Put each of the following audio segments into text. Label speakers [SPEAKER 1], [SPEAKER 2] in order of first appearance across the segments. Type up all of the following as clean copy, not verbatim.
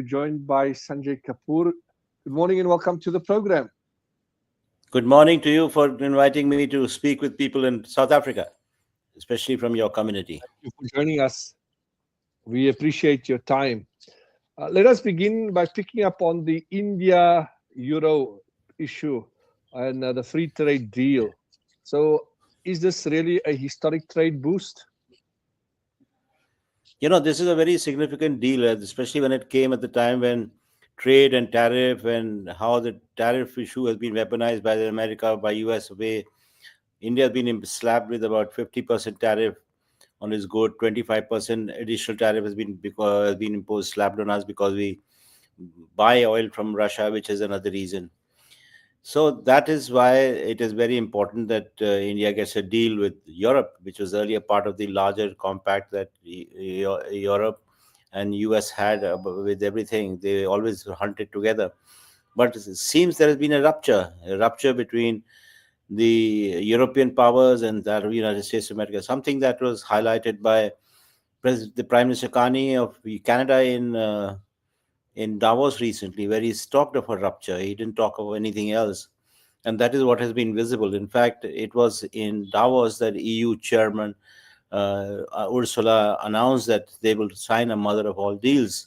[SPEAKER 1] be joined by Sanjay Kapoor. Good morning and welcome to the program.
[SPEAKER 2] Good morning to you for inviting me to speak with people in South Africa, especially from your community.
[SPEAKER 1] Thank you for joining us. We appreciate your time. Let us begin by picking up on the India Euro issue and the free trade deal. So, is this really a historic trade boost?
[SPEAKER 2] This is a very significant deal, especially when it came at the time when trade and tariff and how the tariff issue has been weaponized by the America, by US way. India has been slapped with about 50% tariff on its good, 25% additional tariff has been imposed, slapped on us because we buy oil from Russia, which is another reason. So that is why it is very important that India gets a deal with Europe, which was earlier part of the larger compact that Europe and US had with everything. They always hunted together. But it seems there has been a rupture between the European powers and that of the United States of America, something that was highlighted by the Prime Minister Carney of Canada in Davos recently, where he's talked of a rupture. He didn't talk of anything else. And that is what has been visible. In fact, it was in Davos that EU chairman Ursula announced that they will sign a mother of all deals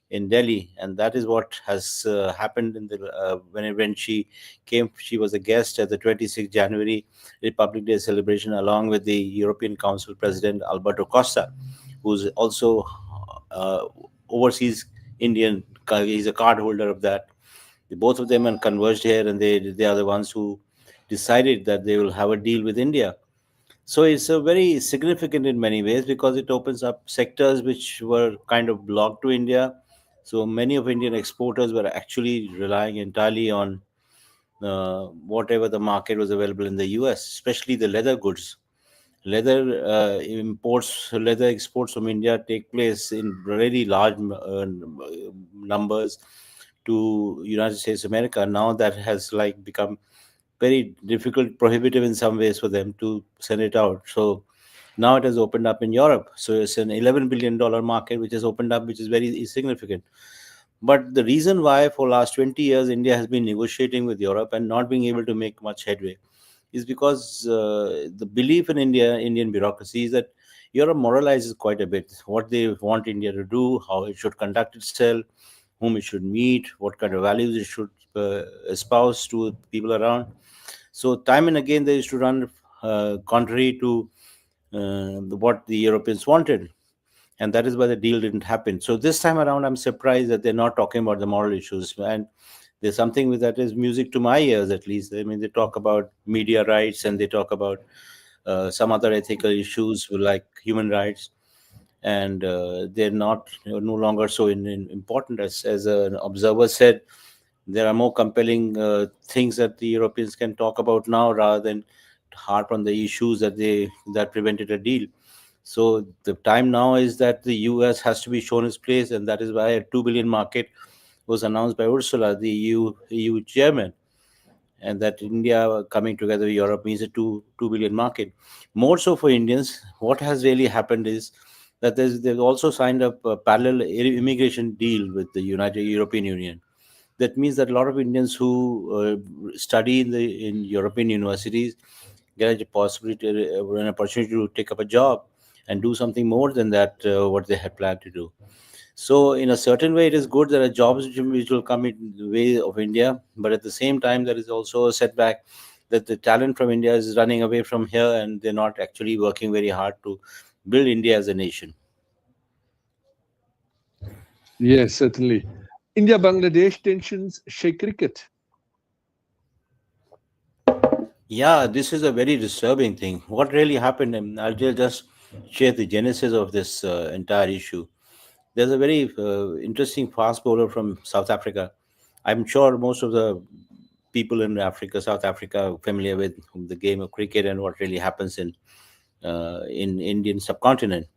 [SPEAKER 2] in Delhi, and that is what has happened in the when she came. She was a guest at the 26th January Republic Day celebration, along with the European Council President Alberto Costa, who's also uh, overseas Indian. He's a card holder of that. Both of them are converged here, and they are the ones who decided that they will have a deal with India. So it's a very significant in many ways because it opens up sectors which were kind of blocked to India. So many of Indian exporters were actually relying entirely on whatever the market was available in the US, especially the leather goods. Leather exports from India take place in really large numbers to United States of America. Now that has like become very difficult, prohibitive in some ways for them to send it out. So now it has opened up in Europe. So it's an $11 billion market which has opened up, which is very significant. But the reason why for last 20 years India has been negotiating with Europe and not being able to make much headway is because the belief in Indian bureaucracy is that Europe moralizes quite a bit what they want India to do, how it should conduct itself, whom it should meet, what kind of values it should espouse to people around. So time and again they used to run contrary to what the Europeans wanted, and that is why the deal didn't happen. So this time around, I'm surprised that they're not talking about the moral issues, and there's something with that is music to my ears, at least. I mean, they talk about media rights and they talk about some other ethical issues like human rights, and they're not no longer so important as an observer said. There are more compelling things that the Europeans can talk about now rather than harp on the issues that prevented a deal. So the time now is that the US has to be shown its place, and that is why a 2 billion market was announced by Ursula, the EU chairman, and that India coming together with Europe means a two billion market. More so for Indians, what has really happened is that they've also signed up a parallel immigration deal with the United European Union. That means that a lot of Indians who study in European universities get a possibility, an opportunity to take up a job and do something more than that what they had planned to do. So, in a certain way, it is good. There are jobs which will come in the way of India, but at the same time, there is also a setback that the talent from India is running away from here, and they're not actually working very hard to build India as a nation.
[SPEAKER 1] Yes, certainly. India Bangladesh tensions shake cricket.
[SPEAKER 2] Yeah, this is a very disturbing thing. What really happened, and I'll just share the genesis of this entire issue. There's a very interesting fast bowler from South Africa. I'm sure most of the people in South Africa, are familiar with the game of cricket and what really happens in Indian subcontinent.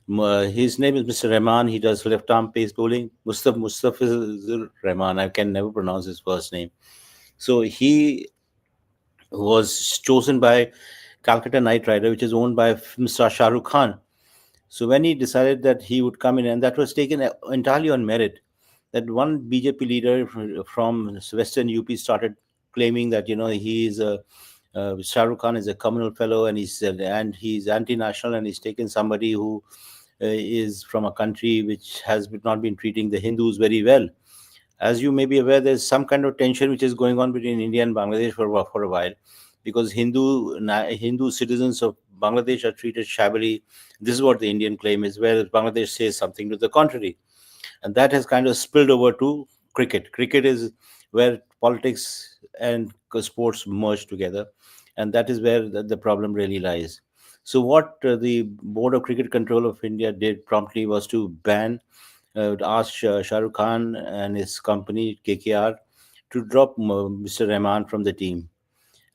[SPEAKER 2] His name is Mr. Rahman. He does left arm pace bowling. Mustafa Rahman. I can never pronounce his first name. So he was chosen by Calcutta Knight Rider, which is owned by Mr. Shah Rukh Khan. So when he decided that he would come in, and that was taken entirely on merit, that one BJP leader from Western UP started claiming that he is a Shah Rukh Khan is a communal fellow, and he's anti-national, and he's taken somebody who is from a country which has not been treating the Hindus very well. As you may be aware, there's some kind of tension which is going on between India and Bangladesh for a while, because Hindu citizens of Bangladesh are treated shabbily. This is what the Indian claim is, whereas Bangladesh says something to the contrary, and that has kind of spilled over to cricket. Cricket is where politics and sports merge together, and that is where the problem really lies. So, what the Board of Cricket Control of India did promptly was to ask Shah Rukh Khan and his company KKR to drop Mr. Rahman from the team,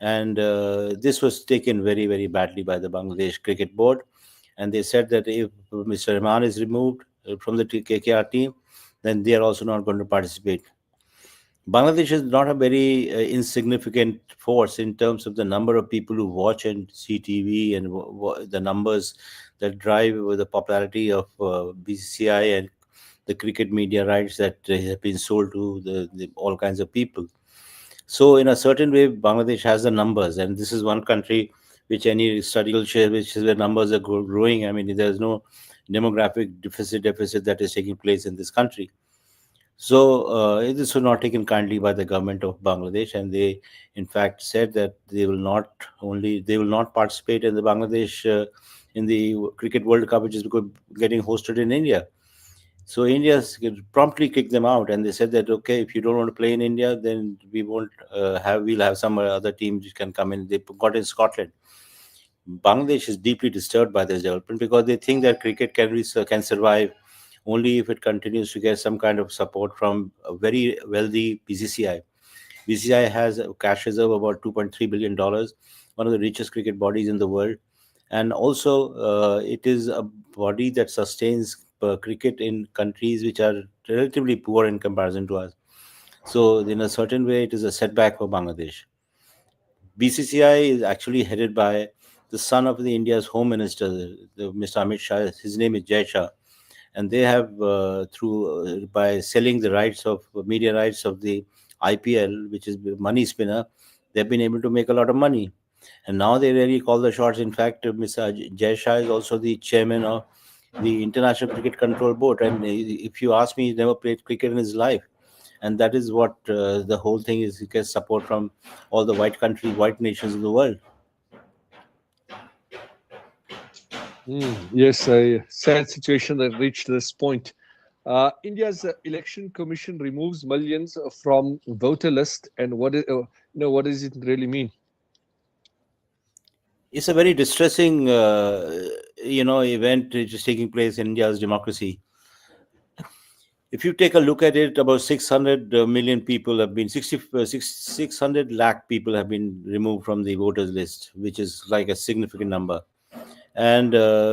[SPEAKER 2] and this was taken very, very badly by the Bangladesh Cricket Board. And they said that if Mr. Rahman is removed from the KKR team, then they are also not going to participate. Bangladesh is not a very insignificant force in terms of the number of people who watch and see TV, and the numbers that drive the popularity of BCCI and the cricket media rights that have been sold to all kinds of people. So, in a certain way, Bangladesh has the numbers, and this is one country which any study will share, which is where numbers are growing. I mean, there's no demographic deficit that is taking place in this country. So, this was not taken kindly by the government of Bangladesh, and they, in fact, said that they will not participate in the Bangladesh in the Cricket World Cup, which is getting hosted in India. So India promptly kicked them out, and they said that, okay, if you don't want to play in India, then we'll have some other teams which can come in. They got in Scotland. Bangladesh is deeply disturbed by this development, because they think that cricket can survive only if it continues to get some kind of support from a very wealthy BCCI. BCCI has a cash reserve of about $2.3 billion, one of the richest cricket bodies in the world, and also it is a body that sustains cricket in countries which are relatively poor in comparison to us. So, in a certain way, it is a setback for Bangladesh. BCCI is actually headed by the son of the India's Home Minister, Mr. Amit Shah. His name is Jai Shah, and they have through by selling the rights of media rights of the IPL, which is money spinner, they've been able to make a lot of money, and now they really call the shots. In fact, Mr. Jai Shah is also the chairman of the International Cricket Control Board, and if you ask me, he's never played cricket in his life, and that is what the whole thing is. He gets support from all the white nations in the world.
[SPEAKER 1] Yes, a sad situation that reached this point. India's election commission removes millions from voter list, and what does it really mean?
[SPEAKER 2] It's a very distressing, event which is taking place in India's democracy. If you take a look at it, about 600 million people have been 600 lakh people have been removed from the voters list, which is like a significant number. And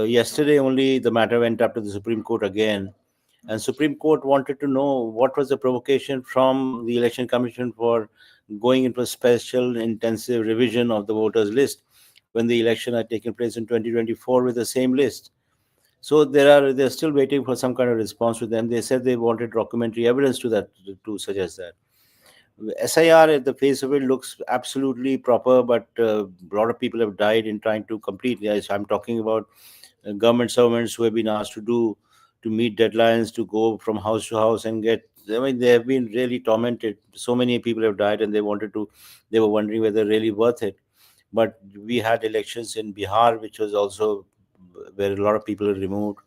[SPEAKER 2] yesterday only the matter went up to the Supreme Court again, and Supreme Court wanted to know what was the provocation from the Election Commission for going into a special intensive revision of the voters list when the election had taken place in 2024 with the same list. So they're still waiting for some kind of response to them. They said they wanted documentary evidence to suggest that. SIR at the face of it looks absolutely proper, but a lot of people have died in trying to complete. Yes, I'm talking about government servants who have been asked to meet deadlines, to go from house to house and get. I mean, they have been really tormented. So many people have died, and they were wondering whether really worth it. But we had elections in Bihar, which was also where a lot of people are removed,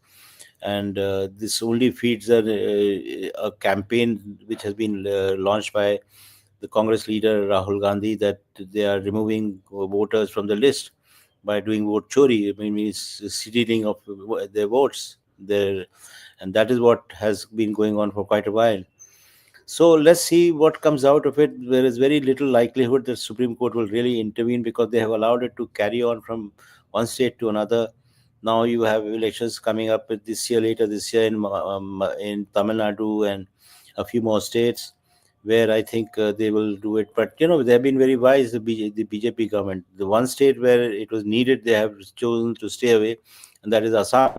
[SPEAKER 2] and this only feeds a campaign which has been launched by the Congress leader Rahul Gandhi, that they are removing voters from the list by doing vote chori. I mean, it's stealing of their votes. And that is what has been going on for quite a while. So let's see what comes out of it. There is very little likelihood that Supreme Court will really intervene, because they have allowed it to carry on from one state to another. Now you have elections coming up this year, later this year in Tamil Nadu and a few more states where I think they will do it. But they have been very wise. The BJP government, the one state where it was needed, they have chosen to stay away, and that is Assam.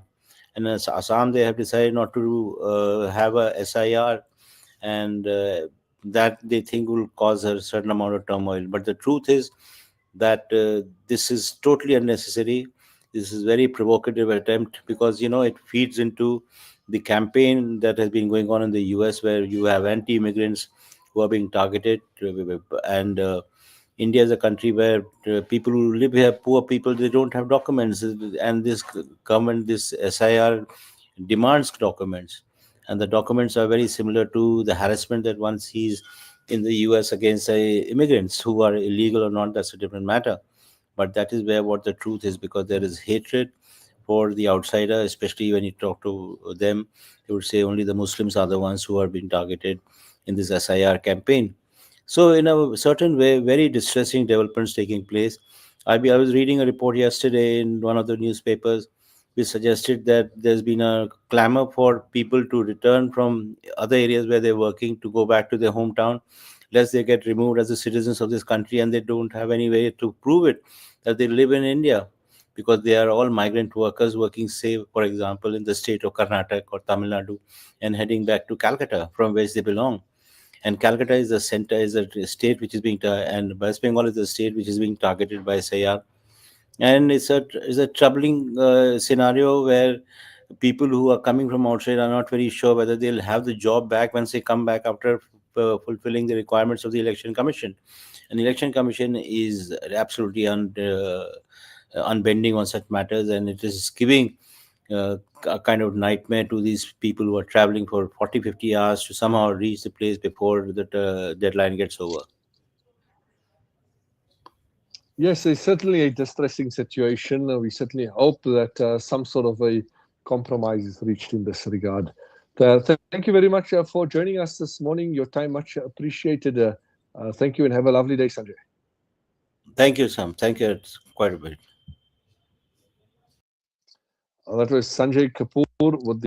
[SPEAKER 2] And as Assam, they have decided not to have a SIR, and that they think will cause a certain amount of turmoil. But the truth is that this is totally unnecessary. This is very provocative attempt, because it feeds into the campaign that has been going on in the US, where you have anti-immigrants who are being targeted, and India is a country where people who live here, poor people, they don't have documents, and this government, this SIR, demands documents, and the documents are very similar to the harassment that one sees in the US against, say, immigrants who are illegal or not. That's a different matter. But that is where what the truth is, because there is hatred for the outsider, especially when you talk to them. They would say only the Muslims are the ones who are being targeted in this SIR campaign. So, in a certain way, very distressing developments taking place. I was reading a report yesterday in one of the newspapers which suggested that there's been a clamor for people to return from other areas where they're working to go back to their hometown, lest they get removed as the citizens of this country and they don't have any way to prove it that they live in India, because they are all migrant workers working, say, for example, in the state of Karnataka or Tamil Nadu, and heading back to Calcutta from which they belong. And Calcutta is the center, is a state which is and West Bengal is the state which is being targeted by SAR. And it's a troubling scenario where people who are coming from outside are not very sure whether they'll have the job back once they come back after fulfilling the requirements of the election commission. And election commission is absolutely unbending on such matters, and it is giving a kind of nightmare to these people who are traveling for 40, 50 hours to somehow reach the place before the deadline gets over.
[SPEAKER 1] Yes, it's certainly a distressing situation. We certainly hope that some sort of a compromise is reached in this regard. Thank you very much for joining us this morning. Your time much appreciated. Thank you and have a lovely day, Sanjay.
[SPEAKER 2] Thank you, Sam. Thank you quite a bit.
[SPEAKER 1] That was Sanjay Kapoor with the